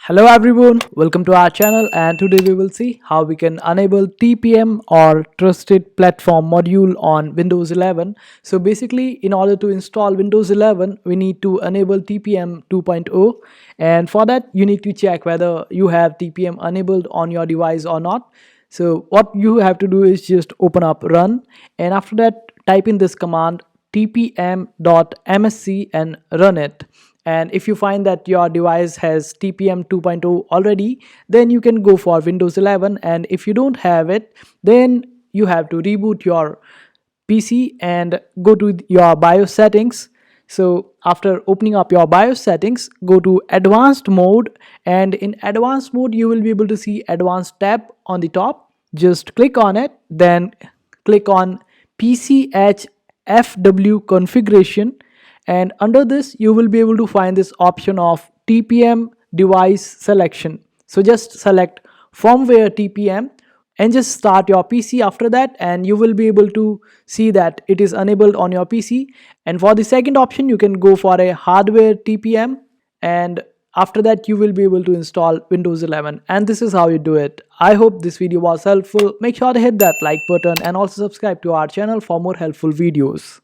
Hello everyone, welcome to our channel, and today we will see how we can enable TPM or Trusted Platform module on Windows 11. So basically, in order to install Windows 11, we need to enable TPM 2.0, and for that you need to check whether you have TPM enabled on your device or not. So what you have to do is just open up run, and after that type in this command tpm.msc and run it. And if you find that your device has TPM 2.0 already, then you can go for Windows 11, and if you don't have it, then you have to reboot your PC and go to your BIOS settings. So after opening up your BIOS settings, go to advanced mode, and in advanced mode you will be able to see advanced tab on the top. Just click on it, then click on PCHFW configuration, and under this you will be able to find this option of TPM device selection. So just select firmware TPM and just start your PC after that, and you will be able to see that it is enabled on your PC. And for the second option, you can go for a hardware TPM, and after that you will be able to install Windows 11. And this is how you do it. I hope this video was helpful. Make sure to hit that like button and also subscribe to our channel for more helpful videos.